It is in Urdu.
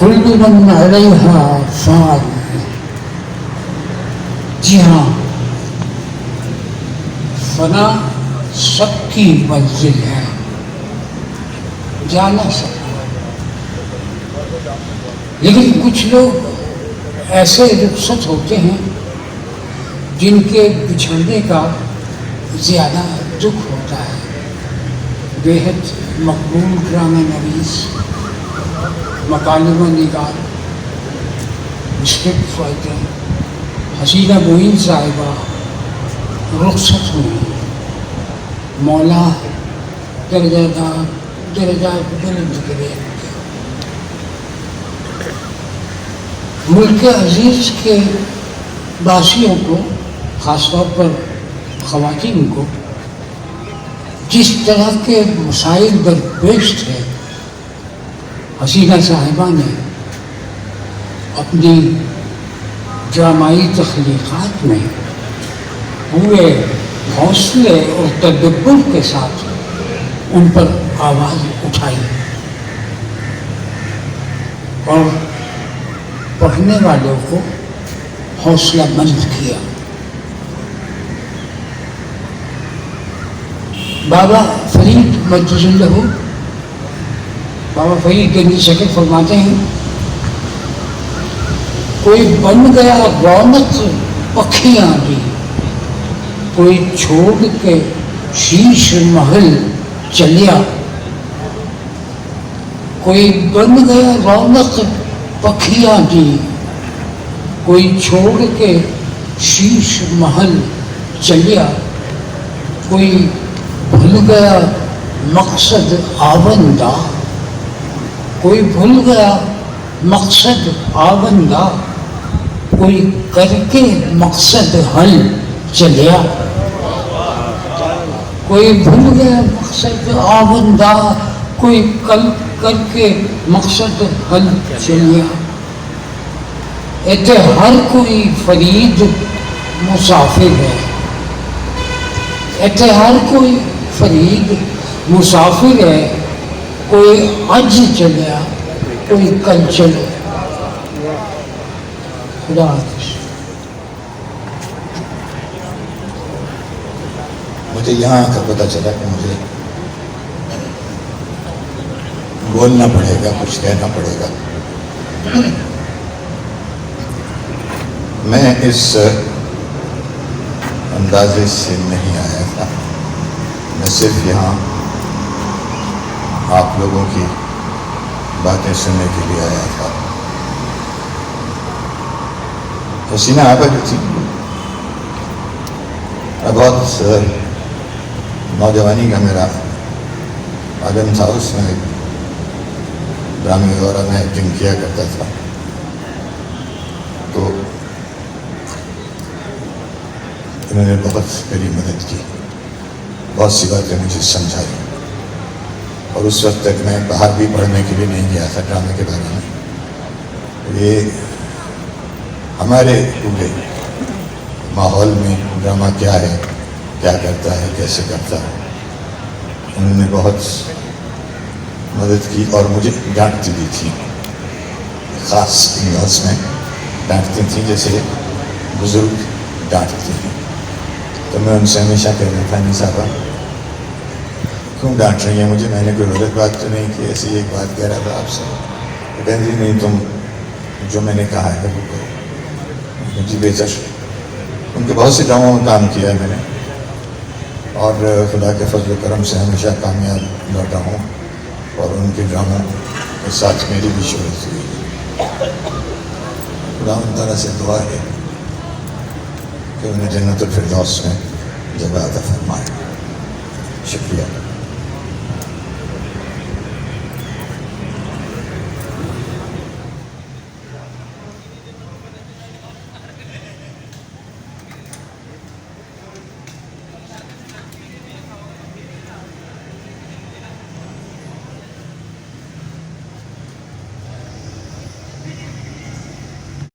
کل من علیہا فان. جی ہاں، فنا سب کی منزل ہے، جانا سب. لیکن کچھ لوگ ایسے رخصت ہوتے ہیں جن کے بچھڑنے کا زیادہ دکھ ہوتا ہے. بےحد مقبول ڈرامہ نویس، مکالمہ نگار، اسکرپٹ رائٹر حسینہ معین صاحبہ رخصت ہوئی. مولا درجات بلند کرے. ملک عزیز کے باسیوں کو، خاص طور پر خواتین کو، جس طرح کے مسائل درپیش تھے، حسینہ صاحبہ نے اپنی ڈرامائی تخلیقات میں پورے حوصلے اور تدبر کے ساتھ ان پر آواز اٹھائی اور پڑھنے والوں کو حوصلہ مند کیا. بابا فرید مجدد اللہ، بابا فرید گنجی شکر فرماتے ہیں، کوئی بن گیا رونق پکھیاں دی، کوئی چھوڑ کے شیش محل چلیا. کوئی بن گیا رونق پکھیاں دی، کوئی چھوڑ کے شیش محل چلیا. کوئی بھول گیا مقصد آوندہ، کوئی بھول گیا مقصد آوندہ، کوئی کر کے مقصد حل چلیا. کوئی بھول گیا مقصد آوندہ، کوئی کر کے مقصد حل چلیا. ایتھے ہر کوئی فرید مسافر ہے، ایتھے ہر کوئی فرید مسافر ہے. کوئی آج چلیا، کوئی کل چلے. خدا حافظ. مجھے یہاں آ کر پتہ چلا کہ مجھے بولنا پڑے گا، کچھ کہنا پڑے گا. میں اس اندازے سے نہیں آیا تھا. میں صرف یہاں آپ لوگوں کی باتیں سننے کے لیے آیا تھا. حسینہ آپا جو تھی، بہت نوجوانی کا میرا عالم تھا. اس میں ڈرامے وغیرہ میں ایکٹنگ کیا کرتا تھا. تو انہوں نے بہت میری مدد کی، بہت سی باتیں مجھے سمجھائی. اور اس وقت تک میں باہر بھی پڑھنے کے لیے نہیں گیا تھا ڈرامے کے بارے میں. یہ ہمارے پورے ماحول میں ڈرامہ کیا ہے، کیا کرتا ہے، کیسے کرتا ہے، انہوں نے بہت مدد کی اور مجھے ڈانٹتی بھی تھی. خاص انداز میں ڈانٹتی تھیں جیسے بزرگ ڈانٹتے ہیں. تو میں ان سے ہمیشہ کہتا تھا، نہیں صاحبہ کیوں ڈانٹ رہی ہیں مجھے، میں نے کوئی غلط بات تو نہیں کی، ایسی ایک بات کہہ رہا تھا آپ سے. کہتے جی نہیں، تم جو میں نے کہا ہے وہ کرو. جی بہتر. ان کے بہت سے ڈراموں میں کام کیا ہے میں نے، اور خدا کے فضل و کرم سے ہمیشہ کامیاب لوٹا ہوں. اور ان کے ڈراموں کے ساتھ میری بھی شہرت ہوئی. خدا تعالیٰ سے دعا ہے کہ انہیں جنت الفردوس میں جگہ عطا فرمائے. شکریہ.